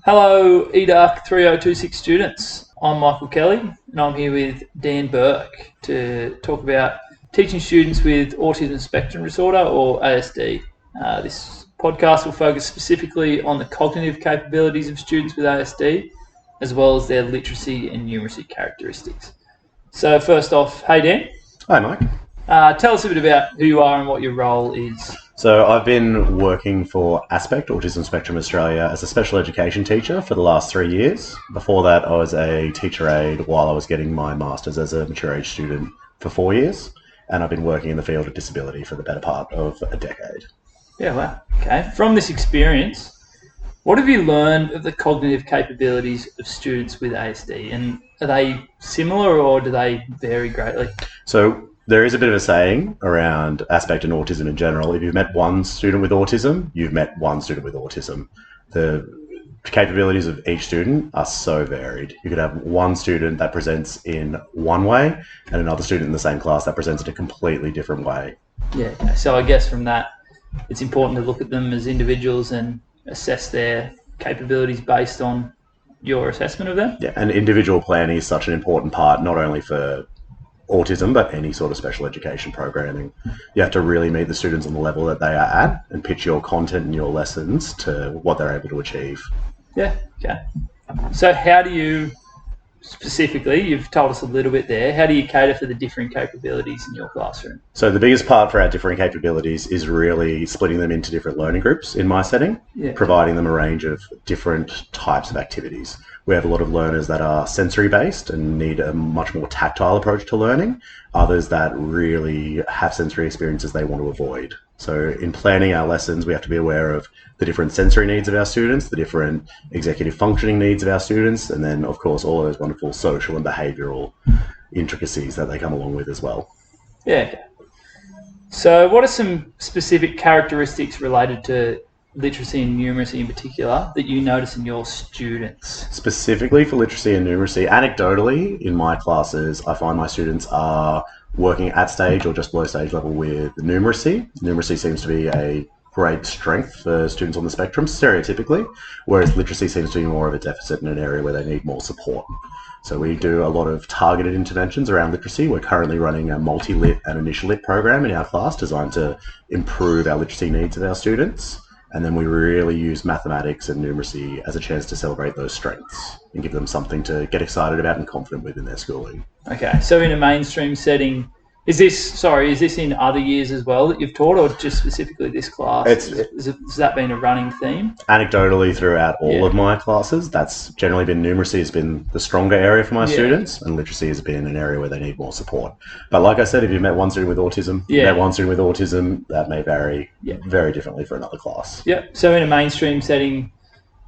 Hello, EDUC3026 students. I'm Michael Kelly and I'm here with Dan Burke to talk about teaching students with autism spectrum disorder or ASD. This podcast will focus specifically on the cognitive capabilities of students with ASD as well as their literacy and numeracy characteristics. So first off, hey Dan. Hi Mike. Tell us a bit about who you are and what your role is. So I've been working for Aspect, Autism Spectrum Australia, as a special education teacher for the last 3 years. Before that, I was a teacher aide while I was getting my master's as a mature age student for 4 years. And I've been working in the field of disability for the better part of a decade. Yeah, wow. Okay. From this experience, what have you learned of the cognitive capabilities of students with ASD? And are they similar or do they vary greatly? So there is a bit of a saying around Aspect and autism in general. If you've met one student with autism, you've met one student with autism. The capabilities of each student are so varied. You could have one student that presents in one way and another student in the same class that presents in a completely different way. Yeah, okay. So I guess from that, it's important to look at them as individuals and assess their capabilities based on your assessment of them. Yeah, and individual planning is such an important part, not only for autism, but any sort of special education programming. You have to really meet the students on the level that they are at and pitch your content and your lessons to what they're able to achieve. Yeah, okay. So how do you, specifically, you've told us a little bit there, how do you cater for the differing capabilities in your classroom? So the biggest part for our differing capabilities is really splitting them into different learning groups in my setting, providing them a range of different types of activities. We have a lot of learners that are sensory based and need a much more tactile approach to learning, others that really have sensory experiences they want to avoid. So in planning our lessons, we have to be aware of the different sensory needs of our students, the different executive functioning needs of our students, and then of course all those wonderful social and behavioural intricacies that they come along with as well. Yeah. So what are some specific characteristics related to literacy and numeracy in particular that you notice in your students? Specifically for literacy and numeracy, anecdotally in my classes, I find my students are working at stage or just below stage level with numeracy. Numeracy seems to be a great strength for students on the spectrum, stereotypically, whereas literacy seems to be more of a deficit in an area where they need more support. So we do a lot of targeted interventions around literacy. We're currently running a multi-lit and initial lit program in our class designed to improve our literacy needs of our students. And then we really use mathematics and numeracy as a chance to celebrate those strengths and give them something to get excited about and confident with in their schooling. Okay, so in a mainstream setting, is this in other years as well that you've taught, or just specifically this class? Has that been a running theme? Anecdotally throughout all of my classes, that's generally been numeracy has been the stronger area for my students, and literacy has been an area where they need more support. But like I said, if you've met one student with autism, that may vary very differently for another class. Yeah. So in a mainstream setting,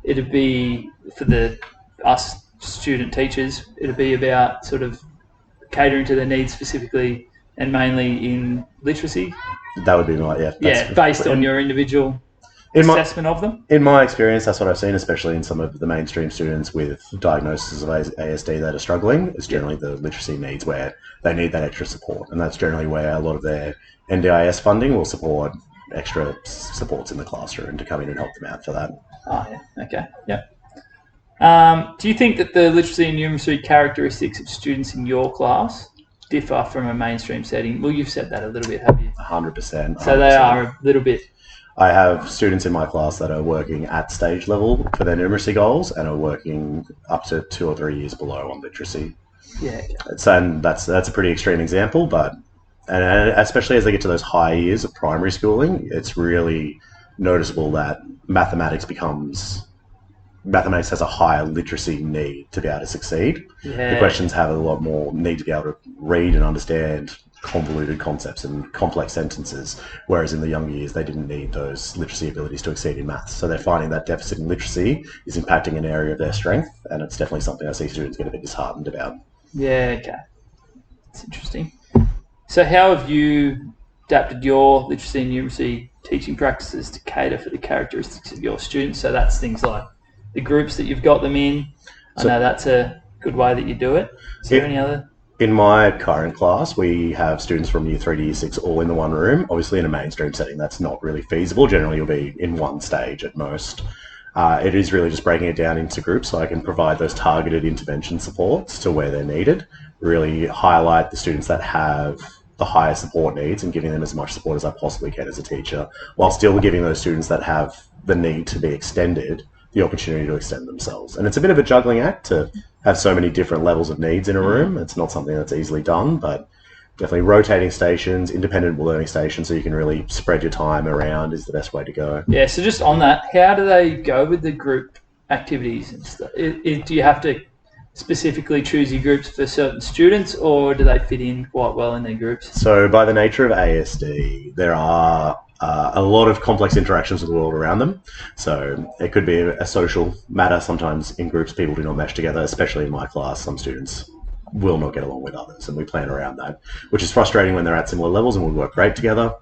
it'd be for us student teachers, it'd be about sort of catering to their needs specifically and mainly in literacy. That would be my, based on your individual assessment of them. In my experience, that's what I've seen, especially in some of the mainstream students with diagnoses of ASD that are struggling, is generally the literacy needs where they need that extra support. And that's generally where a lot of their NDIS funding will support extra supports in the classroom to come in and help them out for that. Oh, yeah. Okay. Yeah. Do you think that the literacy and numeracy characteristics of students in your class differ from a mainstream setting? Well, you've said that a little bit, have you? 100%. So they are a little bit. I have students in my class that are working at stage level for their numeracy goals and are working up to 2 or 3 years below on literacy. Yeah. And that's a pretty extreme example, but and especially as they get to those high years of primary schooling, it's really noticeable that mathematics has a higher literacy need to be able to succeed. The questions have a lot more need to be able to read and understand convoluted concepts and complex sentences, whereas in the younger years they didn't need those literacy abilities to exceed in maths. So they're finding that deficit in literacy is impacting an area of their strength, and it's definitely something I see students get a bit disheartened about. Yeah, okay. That's interesting. So how have you adapted your literacy and numeracy teaching practices to cater for the characteristics of your students? So that's things like the groups that you've got them in. I know that's a good way that you do it. Is there any other? In my current class, we have students from year 3 to year 6 all in the one room. Obviously, in a mainstream setting, that's not really feasible. Generally, you'll be in one stage at most. It is really just breaking it down into groups so I can provide those targeted intervention supports to where they're needed, really highlight the students that have the highest support needs and giving them as much support as I possibly can as a teacher, while still giving those students that have the need to be extended the opportunity to extend themselves. And it's a bit of a juggling act to have so many different levels of needs in a room. It's not something that's easily done, but definitely rotating stations, independent learning stations, so you can really spread your time around is the best way to go. Yeah, so just on that, how do they go with the group activities and stuff? Do you have to specifically choose your groups for certain students, or do they fit in quite well in their groups? So by the nature of ASD, there are a lot of complex interactions with the world around them. So it could be a social matter. Sometimes in groups people do not mesh together, especially in my class. Some students will not get along with others, and we plan around that, which is frustrating when they're at similar levels and we work great together.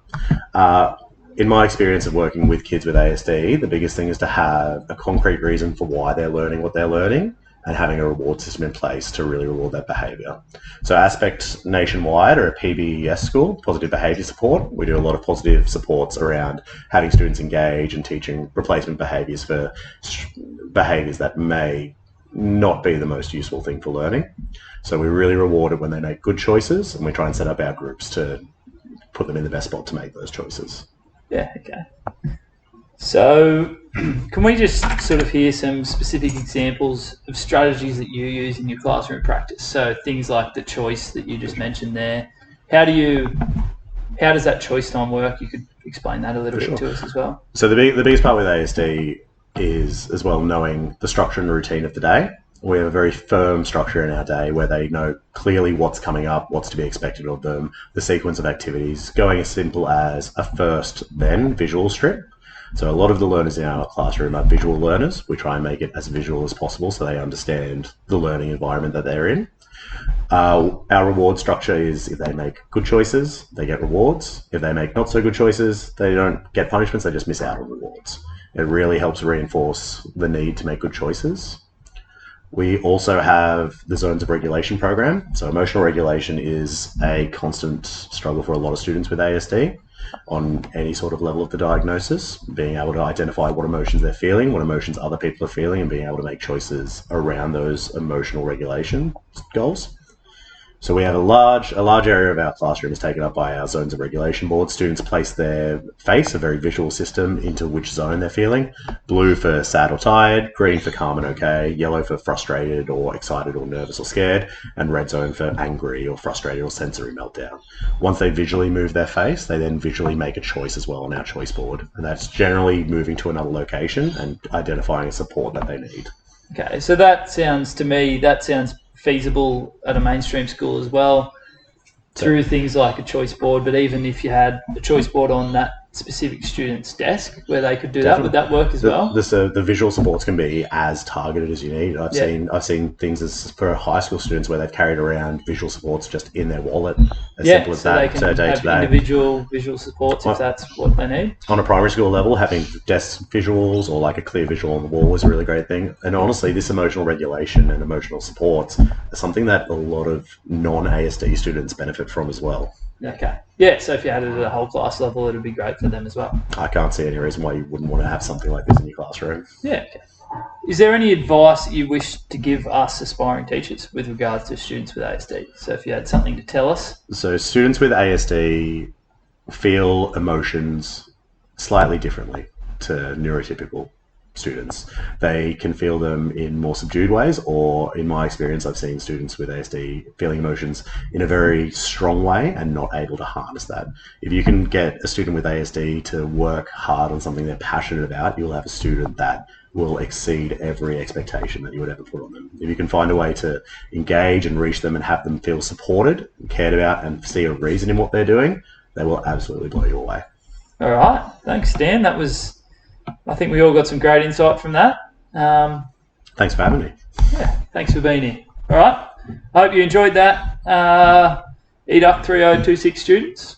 In my experience of working with kids with ASD, the biggest thing is to have a concrete reason for why they're learning what they're learning, and having a reward system in place to really reward that behaviour. So Aspect Nationwide are a PBES school, positive behaviour support. We do a lot of positive supports around having students engage and teaching replacement behaviours for behaviours that may not be the most useful thing for learning. So we really reward it when they make good choices, and we try and set up our groups to put them in the best spot to make those choices. Yeah, okay. So can we just sort of hear some specific examples of strategies that you use in your classroom practice? So things like the choice that you just mentioned there. How does that choice time work? You could explain that a little bit to us as well. So the biggest part with ASD is as well knowing the structure and routine of the day. We have a very firm structure in our day where they know clearly what's coming up, what's to be expected of them, the sequence of activities, going as simple as a first, then visual strip. So a lot of the learners in our classroom are visual learners. We try and make it as visual as possible so they understand the learning environment that they're in. Our reward structure is if they make good choices, they get rewards. If they make not so good choices, they don't get punishments, they just miss out on rewards. It really helps reinforce the need to make good choices. We also have the Zones of Regulation program. So emotional regulation is a constant struggle for a lot of students with ASD on any sort of level of the diagnosis, being able to identify what emotions they're feeling, what emotions other people are feeling, and being able to make choices around those emotional regulation goals. So we have a large area of our classroom is taken up by our Zones of Regulation board. Students place their face, a very visual system, into which zone they're feeling. Blue for sad or tired, green for calm and okay, yellow for frustrated or excited or nervous or scared, and red zone for angry or frustrated or sensory meltdown. Once they visually move their face, they then visually make a choice as well on our choice board. And that's generally moving to another location and identifying a support that they need. Okay, so that sounds feasible at a mainstream school as well, through things like a choice board. But even if you had a choice board on that specific student's desk where they could do that, would that work as well? The visual supports can be as targeted as you need. I've seen things as for high school students where they've carried around visual supports just in their wallet, as simple as so that, they can day have to day. individual visual supports if that's what they need. On a primary school level, having desk visuals or like a clear visual on the wall is a really great thing. And honestly, this emotional regulation and emotional supports are something that a lot of non-ASD students benefit from as well. Okay. Yeah, so if you had it at a whole class level, it would be great for them as well. I can't see any reason why you wouldn't want to have something like this in your classroom. Yeah, okay. Is there any advice that you wish to give us aspiring teachers with regards to students with ASD? So if you had something to tell us. So students with ASD feel emotions slightly differently to neurotypical students. They can feel them in more subdued ways, or in my experience, I've seen students with ASD feeling emotions in a very strong way and not able to harness that. If you can get a student with ASD to work hard on something they're passionate about, you'll have a student that will exceed every expectation that you would ever put on them. If you can find a way to engage and reach them and have them feel supported, cared about, and see a reason in what they're doing, they will absolutely blow you away. All right. Thanks, Dan. I think we all got some great insight from that. Thanks for having me. Yeah, thanks for being here. All right. I hope you enjoyed that. EDUC3026 students.